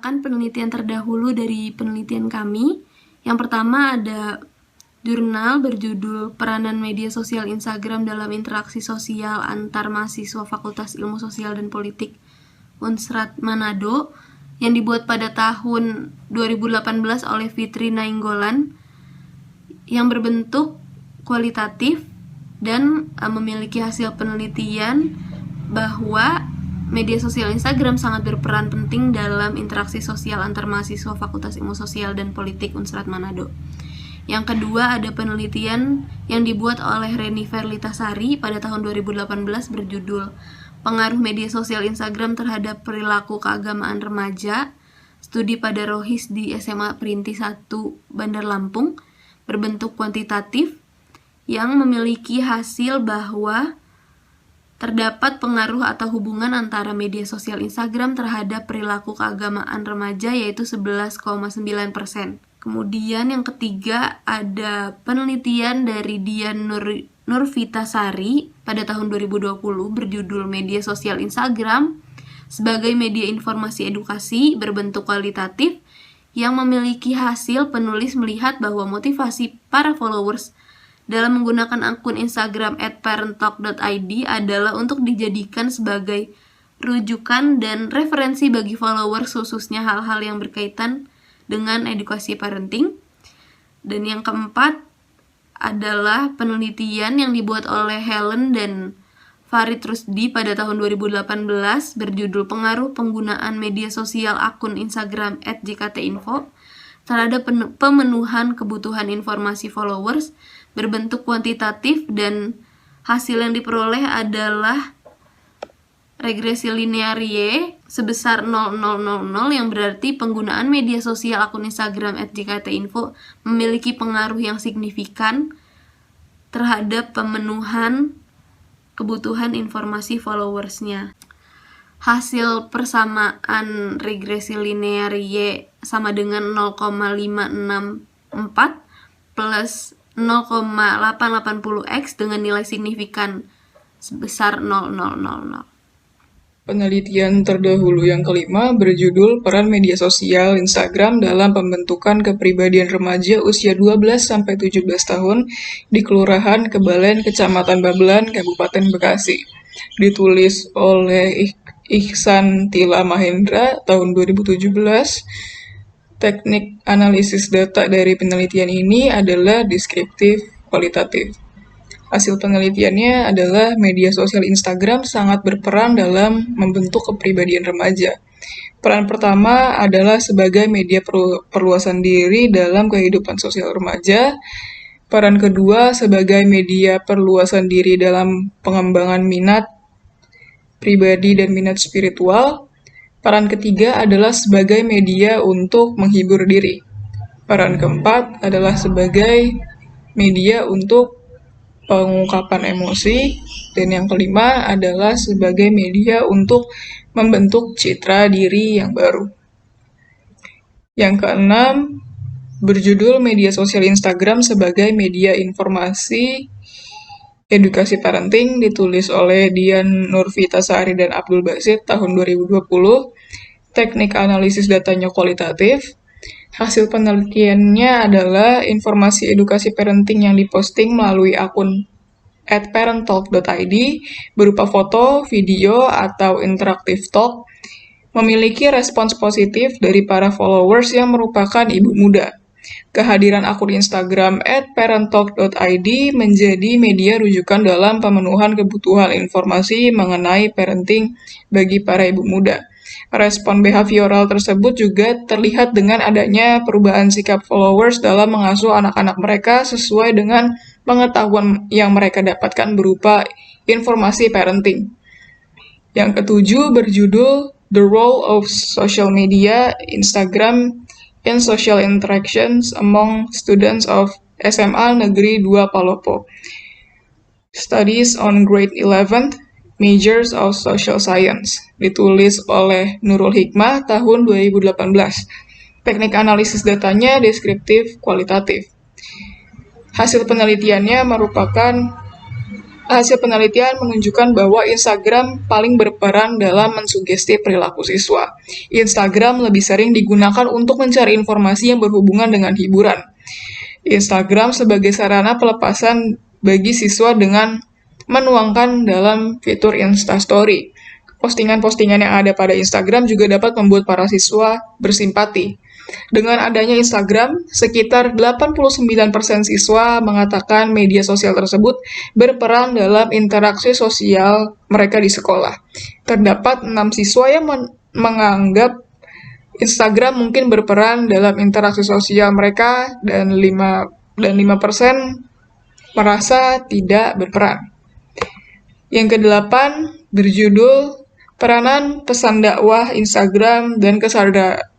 membacakan penelitian terdahulu dari penelitian kami. Yang pertama ada jurnal berjudul Peranan Media Sosial Instagram dalam Interaksi Sosial Antar Mahasiswa Fakultas Ilmu Sosial dan Politik Unsrat Manado yang dibuat pada tahun 2018 oleh Fitri Nainggolan, yang berbentuk kualitatif dan memiliki hasil penelitian bahwa media sosial Instagram sangat berperan penting dalam interaksi sosial antar mahasiswa Fakultas Ilmu Sosial dan Politik Unsrat Manado. Yang kedua ada penelitian yang dibuat oleh Reni Verlitasari pada tahun 2018 berjudul Pengaruh Media Sosial Instagram Terhadap Perilaku Keagamaan Remaja, studi pada Rohis di SMA Perintis 1 Bandar Lampung, berbentuk kuantitatif yang memiliki hasil bahwa terdapat pengaruh atau hubungan antara media sosial Instagram terhadap perilaku keagamaan remaja yaitu 11,9%. Kemudian yang ketiga ada penelitian dari Dian Nurvitasari pada tahun 2020 berjudul Media Sosial Instagram sebagai media informasi edukasi berbentuk kualitatif yang memiliki hasil penulis melihat bahwa motivasi para followers dalam menggunakan akun Instagram @parenttalk.id adalah untuk dijadikan sebagai rujukan dan referensi bagi followers khususnya hal-hal yang berkaitan dengan edukasi parenting. Dan yang keempat adalah penelitian yang dibuat oleh Helen dan Farid Rusdi pada tahun 2018 berjudul Pengaruh Penggunaan Media Sosial Akun Instagram @jktinfo terhadap pemenuhan kebutuhan informasi followers berbentuk kuantitatif, dan hasil yang diperoleh adalah regresi linear Y sebesar 0,000 yang berarti penggunaan media sosial akun Instagram @jktinfo memiliki pengaruh yang signifikan terhadap pemenuhan kebutuhan informasi followersnya. Hasil persamaan regresi linear Y sama dengan 0,564 plus 0,880x dengan nilai signifikan sebesar 0,000. Penelitian terdahulu yang kelima berjudul Peran Media Sosial Instagram dalam Pembentukan Kepribadian Remaja Usia 12-17 tahun di Kelurahan Kebalen, Kecamatan Babelan, Kabupaten Bekasi. Ditulis oleh Ihsan Tila Mahendra tahun 2017. Teknik analisis data dari penelitian ini adalah deskriptif kualitatif. Hasil penelitiannya adalah media sosial Instagram sangat berperan dalam membentuk kepribadian remaja. Peran pertama adalah sebagai media perluasan diri dalam kehidupan sosial remaja. Peran kedua sebagai media perluasan diri dalam pengembangan minat pribadi dan minat spiritual. Peran ketiga adalah sebagai media untuk menghibur diri. Peran keempat adalah sebagai media untuk pengungkapan emosi. Dan yang kelima adalah sebagai media untuk membentuk citra diri yang baru. Yang keenam, berjudul Media Sosial Instagram sebagai Media Informasi Edukasi Parenting, ditulis oleh Dian Nurvitasari dan Abdul Basit tahun 2020. Teknik analisis datanya kualitatif. Hasil penelitiannya adalah informasi edukasi parenting yang diposting melalui akun @parenttalk.id berupa foto, video, atau interaktif talk memiliki respons positif dari para followers yang merupakan ibu muda. Kehadiran akun Instagram @parenttalk.id menjadi media rujukan dalam pemenuhan kebutuhan informasi mengenai parenting bagi para ibu muda. Respon behavioral tersebut juga terlihat dengan adanya perubahan sikap followers dalam mengasuh anak-anak mereka sesuai dengan pengetahuan yang mereka dapatkan berupa informasi parenting. Yang ketujuh berjudul The Role of Social Media Instagram in Social Interactions Among Students of SMA Negeri 2 Palopo. Studies on Grade 11, Majors of Social Science, ditulis oleh Nurul Hikmah tahun 2018. Teknik analisis datanya deskriptif kualitatif. Hasil penelitiannya merupakan Hasil penelitian menunjukkan bahwa Instagram paling berperan dalam mensugesti perilaku siswa. Instagram lebih sering digunakan untuk mencari informasi yang berhubungan dengan hiburan. Instagram sebagai sarana pelepasan bagi siswa dengan menuangkan dalam fitur Instastory. Postingan-postingan yang ada pada Instagram juga dapat membuat para siswa bersimpati. Dengan adanya Instagram, sekitar 89% siswa mengatakan media sosial tersebut berperan dalam interaksi sosial mereka di sekolah. Terdapat 6 siswa yang menganggap Instagram mungkin berperan dalam interaksi sosial mereka dan 5% merasa tidak berperan. Yang kedelapan berjudul Peranan Pesan Dakwah Instagram dan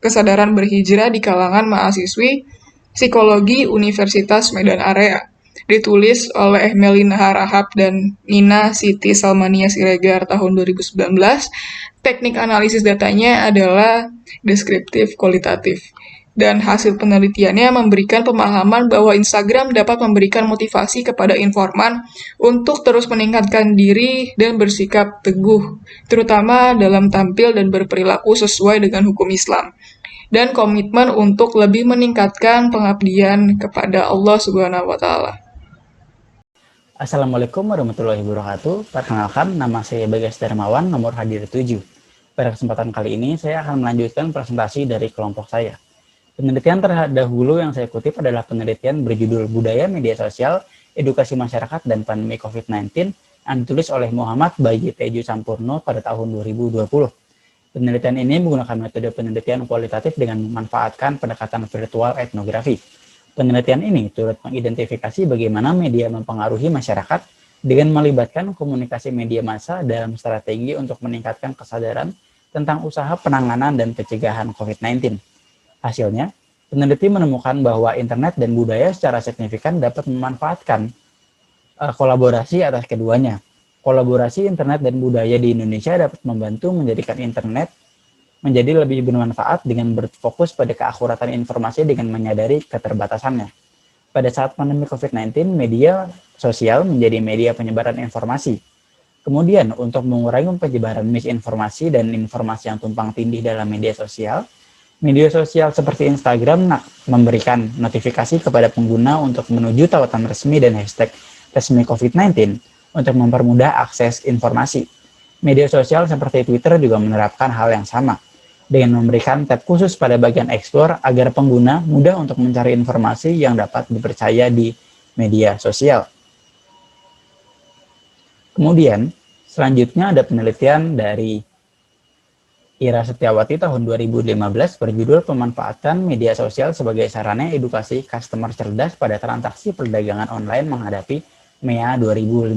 Kesadaran Berhijrah di Kalangan Mahasiswi Psikologi Universitas Medan Area. Ditulis oleh Melina Harahap dan Nina Siti Salmania Siregar tahun 2019. Teknik analisis datanya adalah deskriptif kualitatif. Dan hasil penelitiannya memberikan pemahaman bahwa Instagram dapat memberikan motivasi kepada informan untuk terus meningkatkan diri dan bersikap teguh, terutama dalam tampil dan berperilaku sesuai dengan hukum Islam, dan komitmen untuk lebih meningkatkan pengabdian kepada Allah Subhanahu wa Ta'ala. Assalamualaikum warahmatullahi wabarakatuh. Perkenalkan, nama saya Bagas Darmawan, nomor hadir 7. Pada kesempatan kali ini, saya akan melanjutkan presentasi dari kelompok saya. Penelitian terdahulu yang saya kutip adalah penelitian berjudul Budaya Media Sosial, Edukasi Masyarakat dan Pandemi COVID-19 yang ditulis oleh Muhammad Bayi Tejo Sampurno pada tahun 2020. Penelitian ini menggunakan metode penelitian kualitatif dengan memanfaatkan pendekatan virtual etnografi. Penelitian ini turut mengidentifikasi bagaimana media mempengaruhi masyarakat dengan melibatkan komunikasi media massa dalam strategi untuk meningkatkan kesadaran tentang usaha penanganan dan pencegahan COVID-19. Hasilnya, peneliti menemukan bahwa internet dan budaya secara signifikan dapat memanfaatkan kolaborasi atas keduanya. Kolaborasi internet dan budaya di Indonesia dapat membantu menjadikan internet menjadi lebih bermanfaat dengan berfokus pada keakuratan informasi dengan menyadari keterbatasannya. Pada saat pandemi COVID-19, media sosial menjadi media penyebaran informasi. Kemudian, untuk mengurangi penyebaran misinformasi dan informasi yang tumpang tindih dalam media sosial seperti Instagram memberikan notifikasi kepada pengguna untuk menuju tautan resmi dan hashtag resmi COVID-19 untuk mempermudah akses informasi. Media sosial seperti Twitter juga menerapkan hal yang sama, dengan memberikan tab khusus pada bagian Explore agar pengguna mudah untuk mencari informasi yang dapat dipercaya di media sosial. Kemudian, selanjutnya ada penelitian dari Ira Setiawati tahun 2015 berjudul Pemanfaatan Media Sosial sebagai Sarana Edukasi Customer Cerdas pada Transaksi Perdagangan Online Menghadapi MEA 2015.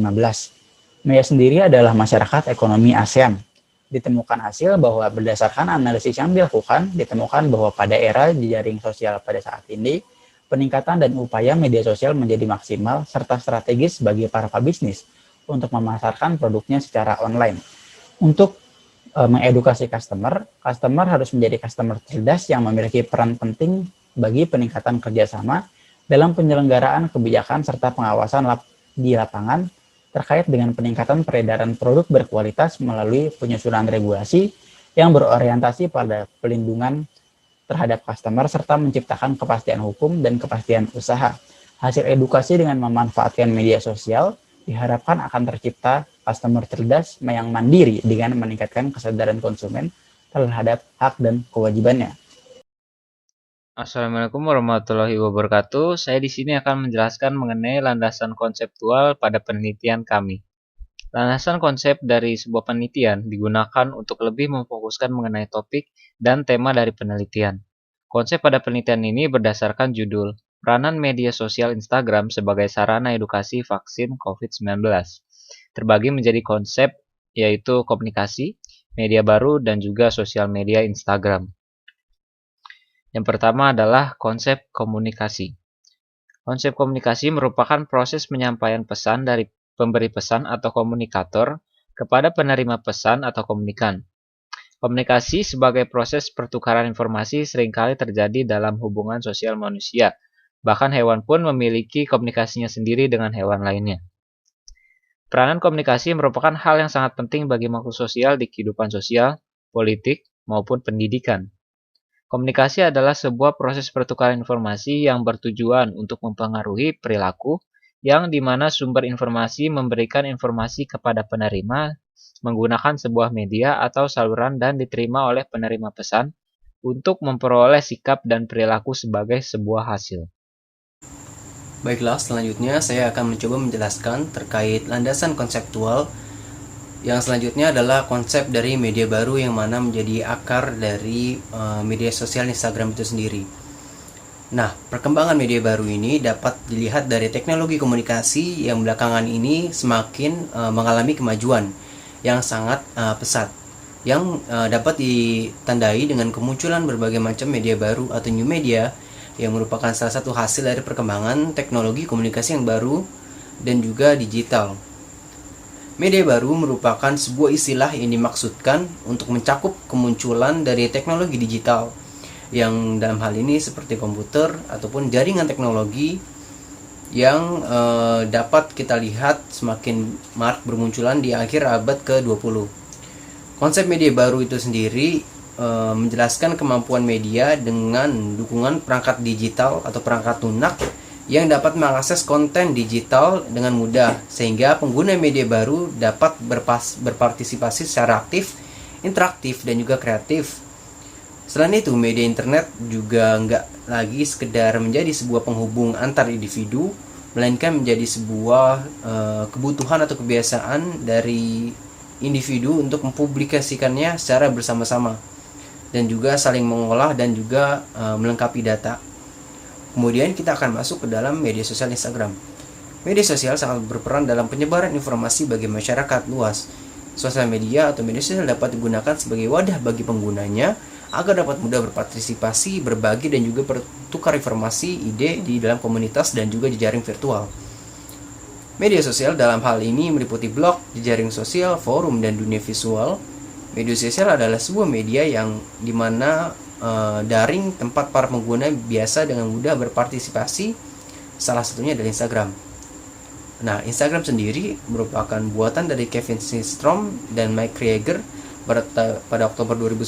MEA sendiri adalah masyarakat ekonomi ASEAN. Ditemukan hasil bahwa berdasarkan analisis yang dilakukan, ditemukan bahwa pada era jejaring sosial pada saat ini, peningkatan dan upaya media sosial menjadi maksimal serta strategis bagi para pebisnis untuk memasarkan produknya secara online. Untuk mengedukasi customer harus menjadi customer cerdas yang memiliki peran penting bagi peningkatan kerjasama dalam penyelenggaraan kebijakan serta pengawasan di lapangan terkait dengan peningkatan peredaran produk berkualitas melalui penyusunan regulasi yang berorientasi pada pelindungan terhadap customer serta menciptakan kepastian hukum dan kepastian usaha. Hasil edukasi dengan memanfaatkan media sosial diharapkan akan tercipta customer cerdas yang mandiri dengan meningkatkan kesadaran konsumen terhadap hak dan kewajibannya. Assalamualaikum warahmatullahi wabarakatuh. Saya di sini akan menjelaskan mengenai landasan konseptual pada penelitian kami. Landasan konsep dari sebuah penelitian digunakan untuk lebih memfokuskan mengenai topik dan tema dari penelitian. Konsep pada penelitian ini berdasarkan judul Peranan Media Sosial Instagram sebagai Sarana Edukasi Vaksin COVID-19. Terbagi menjadi konsep yaitu komunikasi, media baru, dan juga sosial media Instagram. Yang pertama adalah konsep komunikasi. Konsep komunikasi merupakan proses penyampaian pesan dari pemberi pesan atau komunikator kepada penerima pesan atau komunikan. Komunikasi sebagai proses pertukaran informasi seringkali terjadi dalam hubungan sosial manusia. Bahkan hewan pun memiliki komunikasinya sendiri dengan hewan lainnya. Peranan komunikasi merupakan hal yang sangat penting bagi makhluk sosial di kehidupan sosial, politik, maupun pendidikan. Komunikasi adalah sebuah proses pertukaran informasi yang bertujuan untuk mempengaruhi perilaku, yang dimana sumber informasi memberikan informasi kepada penerima menggunakan sebuah media atau saluran dan diterima oleh penerima pesan untuk memperoleh sikap dan perilaku sebagai sebuah hasil. Baiklah, selanjutnya saya akan mencoba menjelaskan terkait landasan konseptual. Yang selanjutnya adalah konsep dari media baru yang mana menjadi akar dari media sosial Instagram itu sendiri. Nah, perkembangan media baru ini dapat dilihat dari teknologi komunikasi yang belakangan ini semakin mengalami kemajuan yang sangat pesat, yang dapat ditandai dengan kemunculan berbagai macam media baru atau new media yang merupakan salah satu hasil dari perkembangan teknologi komunikasi yang baru dan juga digital. Media baru merupakan sebuah istilah yang dimaksudkan untuk mencakup kemunculan dari teknologi digital, yang dalam hal ini seperti komputer ataupun jaringan teknologi yang dapat kita lihat semakin marak bermunculan di akhir abad ke-20. Konsep media baru itu sendiri menjelaskan kemampuan media dengan dukungan perangkat digital atau perangkat lunak yang dapat mengakses konten digital dengan mudah, sehingga pengguna media baru dapat berpartisipasi secara aktif, interaktif, dan juga kreatif. Selain itu, media internet juga nggak lagi sekedar menjadi sebuah penghubung antar individu, melainkan menjadi sebuah kebutuhan atau kebiasaan dari individu untuk mempublikasikannya secara bersama-sama dan juga saling mengolah dan juga melengkapi data. Kemudian kita akan masuk ke dalam media sosial Instagram. Media sosial sangat berperan dalam penyebaran informasi bagi masyarakat luas. Sosial media atau media sosial dapat digunakan sebagai wadah bagi penggunanya agar dapat mudah berpartisipasi, berbagi, dan juga bertukar informasi, ide di dalam komunitas dan juga jejaring virtual. Media sosial dalam hal ini meliputi blog, jejaring sosial, forum, dan dunia visual. Media sosial adalah sebuah media yang dimana daring tempat para pengguna biasa dengan mudah berpartisipasi, salah satunya adalah Instagram. Nah, Instagram sendiri merupakan buatan dari Kevin Systrom dan Mike Krieger pada Oktober 2010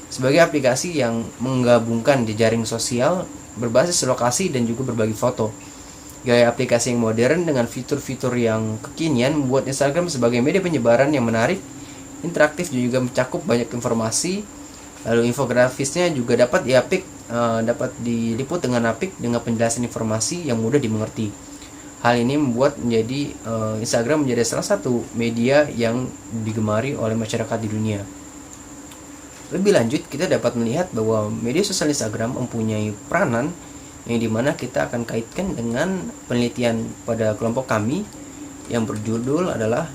sebagai aplikasi yang menggabungkan jejaring sosial berbasis lokasi dan juga berbagi foto. Gaya aplikasi yang modern dengan fitur-fitur yang kekinian membuat Instagram sebagai media penyebaran yang menarik, interaktif, dan juga mencakup banyak informasi. Lalu infografisnya juga dapat diliput dengan apik dengan penjelasan informasi yang mudah dimengerti. Hal ini membuat Instagram menjadi salah satu media yang digemari oleh masyarakat di dunia. Lebih lanjut, kita dapat melihat bahwa media sosial Instagram mempunyai peranan yang dimana kita akan kaitkan dengan penelitian pada kelompok kami yang berjudul adalah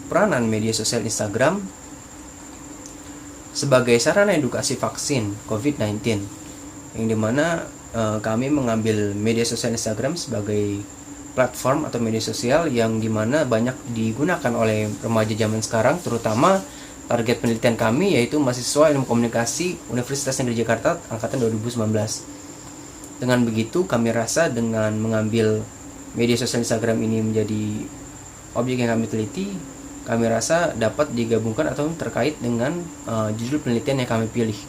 peranan media sosial Instagram sebagai sarana edukasi vaksin COVID-19, yang dimana kami mengambil media sosial Instagram sebagai platform atau media sosial yang dimana banyak digunakan oleh remaja zaman sekarang, terutama target penelitian kami yaitu mahasiswa ilmu komunikasi Universitas Negeri Jakarta angkatan 2019. Dengan begitu, kami rasa dengan mengambil media sosial Instagram ini menjadi objek yang kami teliti, kami rasa dapat digabungkan atau terkait dengan judul penelitian yang kami pilih.